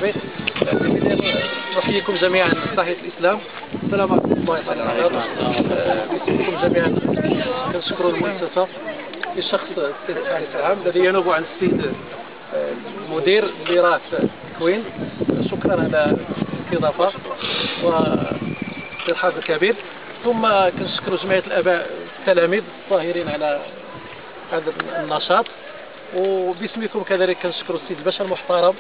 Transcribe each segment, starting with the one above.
به. نحييكم جميعا تحية الإسلام. السلام عليكم ورحمة الله وبركاته. باسمكم جميعا كنشكر المؤسسة في الشخص السيد الحارس العام الذي ينوب عن السيد المدير اللي راه في التكوين. شكرا على الاستضافة والترحاب الكبير. ثم كنشكر جمعية الآباء التلاميذ الظاهرين على هذا النشاط، وباسمكم كذلك كنشكر السيد الباشا المحترم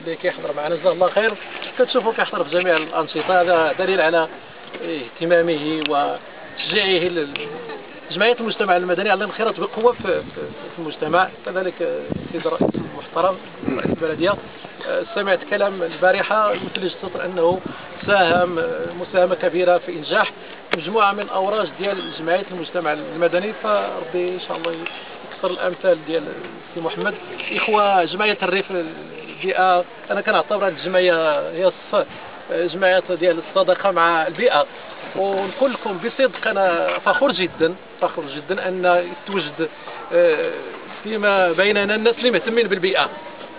اللي كيحضر معنا جزاه الله خير. كتشوفوا كيحضر في جميع الأنشطة، هذا دليل على اهتمامه وتشجيعه جمعية المجتمع المدني على الانخراط بقوة في المجتمع. كذلك السيد الرئيس المحترم رئيس البلدية، سمعت كلام البارحة مثل السطر أنه ساهم مساهمة كبيرة في إنجاح مجموعة من أوراج ديال جمعية المجتمع المدني، فربي إن شاء الله يكثر الأمثال ديال السي محمد. إخوة جمعية الريف البيئة، أنا كنعتبر هذه الجمعية هي جمعية ديال الصداقة مع البيئة، ونقول لكم بصدق أنا فخور جدا أن توجد فيما بيننا الناس اللي مهتمين بالبيئة.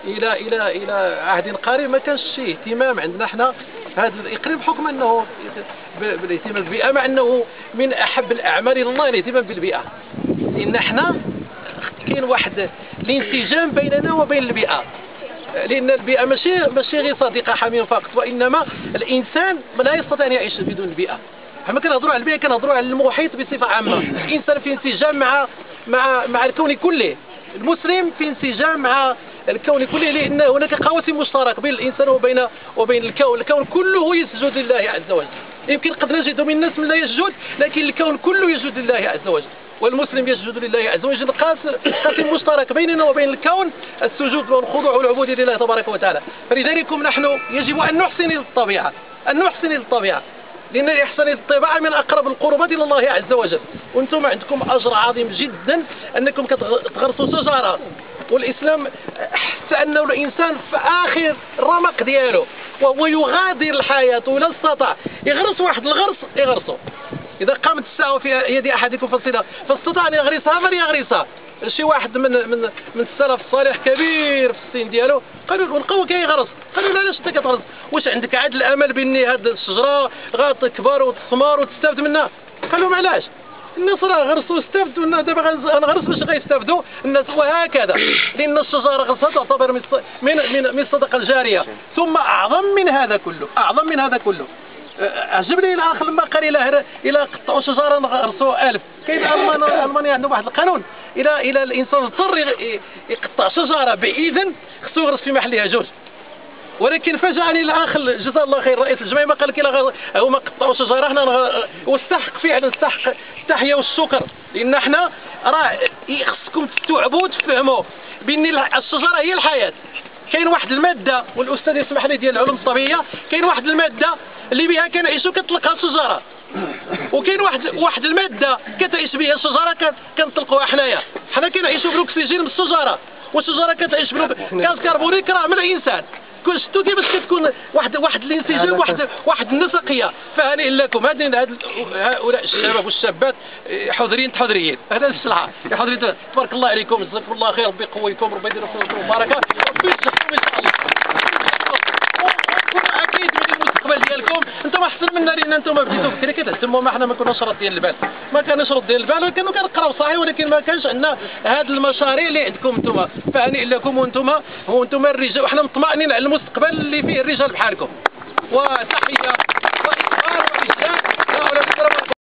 إلى عهد قريب ما كانش شي اهتمام عندنا احنا هذا الإقليم، بحكم أنه بالاهتمام بالبيئة، مع أنه من أحب الأعمال إلى الله الاهتمام بالبيئة، لأن احنا كاين واحد الانسجام بيننا وبين البيئة، لأن البيئة ماشي غير صديقة حميم فقط، وإنما الإنسان لا يستطيع أن يعيش بدون البيئة. حنا كنهضروا على البيئة كنهضروا على المحيط بصفة عامة. الإنسان في انسجام مع الكون كله، المسلم في انسجام مع الكون كله، لأن هناك قواسم مشتركة بين الإنسان وبين الكون. الكون كله يسجد لله عز وجل. يمكن قد نجد من الناس من لا يسجد، لكن الكون كله يسجد لله عز وجل، والمسلم يسجد لله عز وجل. قاسم مشترك بيننا وبين الكون السجود والخضوع والعبودية لله تبارك وتعالى. فلذلك نحن يجب أن نحسن الطبيعة، لأن الإحسان للطبيعة من أقرب القربات إلى الله عز وجل. وأنتم عندكم أجر عظيم جدا أنكم تغرسوا شجرة، والإسلام حس أنه الإنسان في آخر الرمق دياله وهو يغادر الحياة، ولا استطاع يغرس واحد الغرس يغرسه. إذا قامت الساعة في يد أحدكم فاستطاع أن يغرسها فليغرسها. شي واحد من السلف الصالح كبير في السن ديالو قالوا لقوه كيغرس، قالوا له علاش انت كتغرس؟ واش عندك عاد الامل بان هذه الشجره غتكبر وتثمر وتستافد منها؟ قالوا لهم علاش؟ الناس راه غرسوا واستافدوا، دابا غنغرس باش غيستافدوا الناس، وهكذا. لان الشجره غرسها تعتبر من الصدقه الجاريه. ثم اعظم من هذا كله عجبني الاخ لما قال الى قطعوا شجره نغرسوا 1000. كاين المانيا عندهم واحد القانون، الى الانسان اضطر يقطع شجره باذن خصو يغرس في محلها جوج. ولكن فاجأني الاخ جزاه الله خير رئيس الجمعيه ما قال لك هما قطعوا شجره، حنا واستحق فعلا استحق التحيه والشكر، لان احنا راه خصكم تستوعبوا وتفهموا بان الشجره هي الحياه. كاين واحد الماده، والاستاذ يسمح لي ديال العلوم الطبيعيه، كاين واحد الماده اللي بها كنعيشوا كتطلقها الشجره، وكاين واحد الماده كتعيش بها الشجره كنطلقوها حنايا. حنا كنعيشوا بالاكسجين من الشجره، والشجره كتعيش بالغاز كربونيك راه من الانسان. شفتوا كيفاش كتكون واحد الانسجام، واحد النسقيه. فهنيئا لكم هؤلاء الشباب والشابات حضريين هذا السلعه حضرين. تبارك الله عليكم، جزاكم الله خير، ربي يقويكم، ربي يدير فيكم البركه، ربي يجزاكم ان شاء الله. اكيد من المستقبل ديالكم انتم احسن منا، لان انتم بديتوا بكري كتهتموا. ما حنا ما كناش رد ديال البال، كانوا كنقراو صحيح، ولكن ما كانش عندنا هاد المشاريع اللي عندكم انتم. فهنيئا لكم، وانتم الرجال، وحنا مطمئنين على المستقبل اللي فيه الرجال بحالكم. وتحيه